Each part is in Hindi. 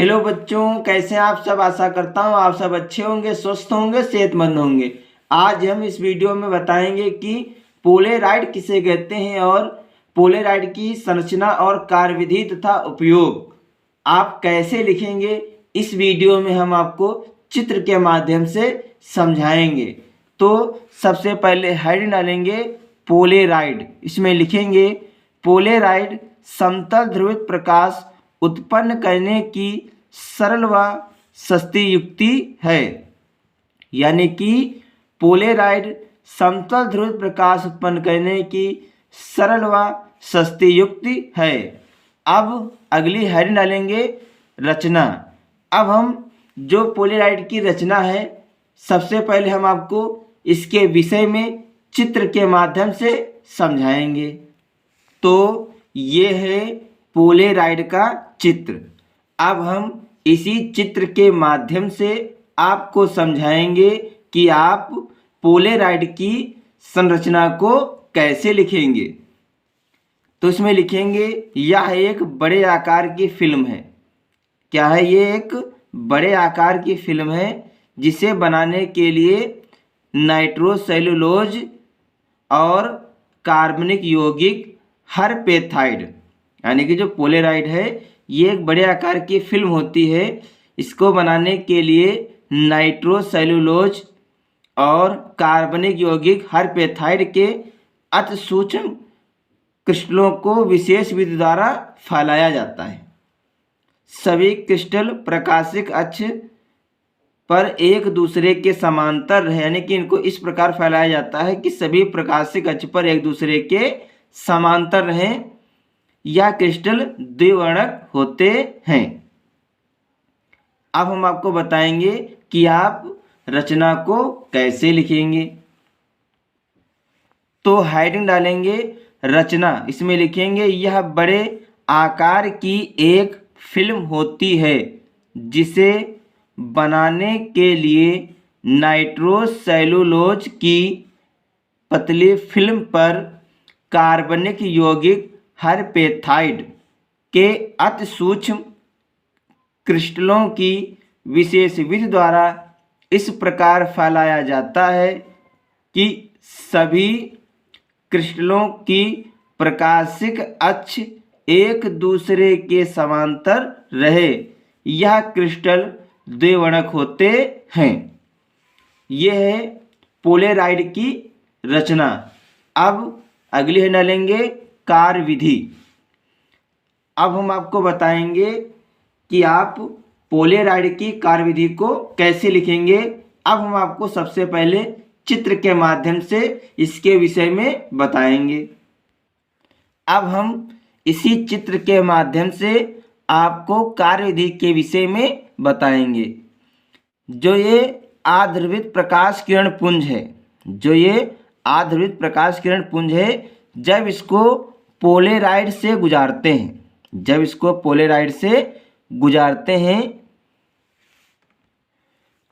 हेलो बच्चों, कैसे हैं आप सब। आशा करता हूँ आप सब अच्छे होंगे, स्वस्थ होंगे, सेहतमंद होंगे। आज हम इस वीडियो में बताएंगे कि पोलेराइड किसे कहते हैं और पोलेराइड की संरचना और कार्यविधि तथा उपयोग आप कैसे लिखेंगे। इस वीडियो में हम आपको चित्र के माध्यम से समझाएंगे। तो सबसे पहले हेडिंग डालेंगे पोलेराइड। इसमें लिखेंगे पोलेराइड समतल ध्रुवित प्रकाश उत्पन्न करने की सरल व सस्ती युक्ति है। यानी कि पोलेराइड समतल ध्रुवित प्रकाश उत्पन्न करने की सरल व सस्ती युक्ति है। अब अगली हेडिंग डालेंगे रचना। अब हम जो पोलेराइड की रचना है, सबसे पहले हम आपको इसके विषय में चित्र के माध्यम से समझाएंगे। तो ये है पोलेराइड का चित्र। अब हम इसी चित्र के माध्यम से आपको समझाएंगे कि आप पोलेराइड की संरचना को कैसे लिखेंगे। तो इसमें लिखेंगे यह एक बड़े आकार की फिल्म है। क्या है? ये एक बड़े आकार की फिल्म है जिसे बनाने के लिए नाइट्रोसेल्यूलोज और कार्बनिक यौगिक हरपेथाइड, यानी कि जो पोलेराइड है ये एक बड़े आकार की फिल्म होती है। इसको बनाने के लिए नाइट्रोसेल्यूलोज और कार्बनिक यौगिक हरपेथाइड के अति सूक्ष्म क्रिस्टलों को विशेष विधि द्वारा फैलाया जाता है। सभी क्रिस्टल प्रकाशिक अक्ष पर एक दूसरे के समांतर है, यानी कि इनको इस प्रकार फैलाया जाता है कि सभी प्रकाशिक अक्ष पर एक दूसरे के समांतर रहें। यह क्रिस्टल द्विवर्णक होते हैं। अब हम आपको बताएंगे कि आप रचना को कैसे लिखेंगे। तो हेडिंग डालेंगे रचना। इसमें लिखेंगे यह बड़े आकार की एक फिल्म होती है जिसे बनाने के लिए नाइट्रोसेल्यूलोज की पतली फिल्म पर कार्बनिक यौगिक हरपेथाइड के अति सूक्ष्म क्रिस्टलों की विशेष विधि द्वारा इस प्रकार फैलाया जाता है कि सभी क्रिस्टलों की प्रकाशिक अक्ष एक दूसरे के समांतर रहे। यह क्रिस्टल द्विवर्णक होते हैं। यह है पोलेराइड की रचना। अब अगली है डालेंगे कार्यविधि। अब हम आपको बताएंगे कि आप पोलेराइड की कार्यविधि को कैसे लिखेंगे। अब हम आपको सबसे पहले चित्र के माध्यम से इसके विषय में बताएंगे। अब हम इसी चित्र के माध्यम से आपको कार्यविधि के विषय में बताएंगे। जो ये आध्रुवित प्रकाश किरण पुंज है, जो ये आध्रुवित प्रकाश किरण पुंज है, जब इसको पोलेराइड से गुजारते हैं, जब इसको पोलेराइड से गुजारते हैं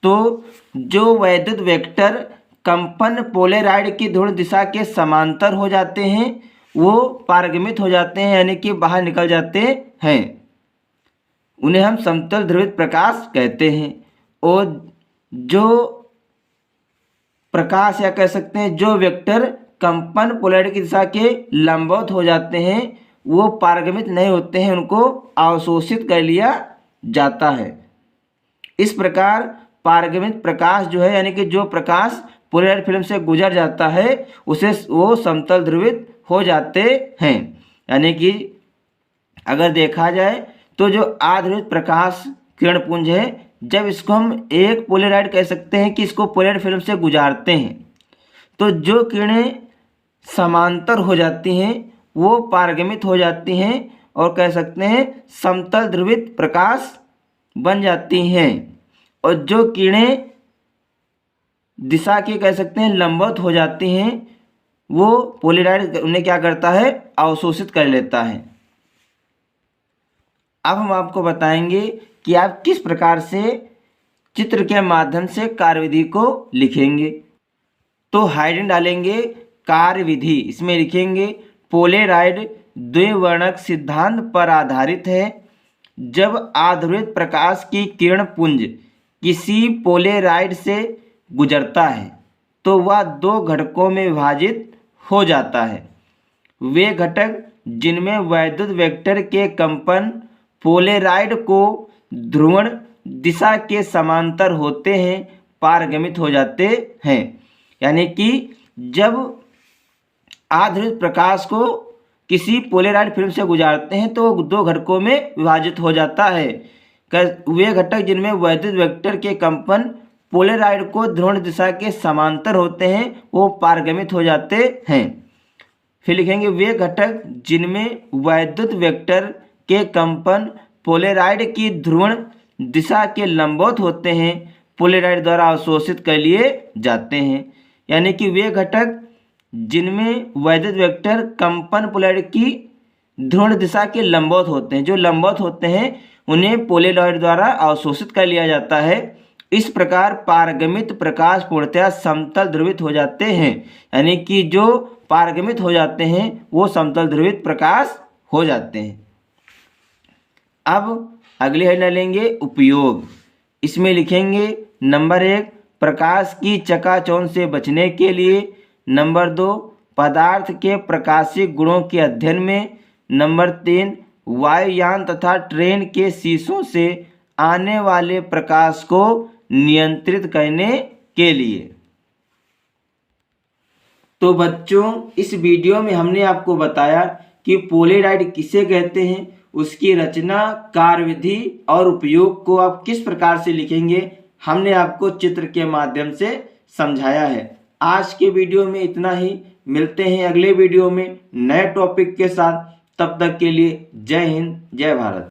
तो जो वैद्युत वेक्टर कंपन पोलेराइड की ध्रुव दिशा के समांतर हो जाते हैं वो पारगमित हो जाते हैं, यानी कि बाहर निकल जाते हैं। उन्हें हम समतल ध्रुवित प्रकाश कहते हैं। और जो प्रकाश या कह सकते हैं जो वेक्टर कंपन पोलेराइड की दिशा के लंबवत हो जाते हैं वो पारगमित नहीं होते हैं, उनको अवशोषित कर लिया जाता है। इस प्रकार पारगमित प्रकाश जो है, यानी कि जो प्रकाश पोलेराइड फिल्म से गुजर जाता है उसे वो समतल ध्रुवित हो जाते हैं। यानी कि अगर देखा जाए तो जो आध्रुवित प्रकाश किरण पुंज है, जब इसको हम एक पोलेराइड कह सकते हैं कि इसको पोलेराइड फिल्म से गुजारते हैं तो जो किरणें समांतर हो जाती हैं वो पारगमित हो जाती हैं और कह सकते हैं समतल ध्रुवित प्रकाश बन जाती हैं। और जो किरणें दिशा की कह सकते हैं लंबवत हो जाती हैं वो पोलेराइड उन्हें क्या करता है, अवशोषित कर लेता है। अब हम आपको बताएंगे कि आप किस प्रकार से चित्र के माध्यम से कार्यविधि को लिखेंगे। तो हेडिंग डालेंगे कार्यविधि। इसमें लिखेंगे पोलेराइड द्विवर्णक सिद्धांत पर आधारित है जब आध्रुवित प्रकाश की किरण पुंज किसी पोलेराइड से गुजरता है तो वह दो घटकों में विभाजित हो जाता है। वे घटक जिनमें वैद्युत वेक्टर के कंपन पोलेराइड को ध्रुवण दिशा के समांतर होते हैं पारगमित हो जाते हैं। यानी कि जब आध्रुवित प्रकाश को किसी पोलेराइड फिल्म से गुजारते हैं तो दो घटकों में विभाजित हो जाता है। वे घटक जिनमें वैद्युत वेक्टर के कंपन पोलेराइड को ध्रुवण दिशा के समांतर होते हैं वो पारगमित हो जाते हैं। फिर लिखेंगे वे घटक जिनमें वैद्युत वेक्टर के कंपन पोलेराइड की ध्रुवण दिशा के लंबवत होते हैं पोलेराइड द्वारा अवशोषित कर लिए जाते हैं। यानी कि वे घटक जिनमें वैद्युत वेक्टर कंपन पोलेराइड की ध्रुवण दिशा के लंबवत होते हैं, जो लंबवत होते हैं उन्हें पोलेराइड द्वारा अवशोषित कर लिया जाता है। इस प्रकार पारगमित प्रकाश पूर्णतः समतल ध्रुवित हो जाते हैं। यानी कि जो पारगमित हो जाते हैं वो समतल ध्रुवित प्रकाश हो जाते हैं। अब अगले हेडलाइन लेंगे उपयोग। इसमें लिखेंगे नंबर 1 प्रकाश की चकाचौंध से बचने के लिए, नंबर 2 पदार्थ के प्रकाशिक गुणों के अध्ययन में, नंबर 3 वायुयान तथा ट्रेन के शीशों से आने वाले प्रकाश को नियंत्रित करने के लिए। तो बच्चों इस वीडियो में हमने आपको बताया कि पोलेराइड किसे कहते हैं, उसकी रचना, कार्यविधि और उपयोग को आप किस प्रकार से लिखेंगे हमने आपको चित्र के माध्यम से समझाया है। आज के वीडियो में इतना ही। मिलते हैं अगले वीडियो में नए टॉपिक के साथ। तब तक के लिए जय हिंद, जय भारत।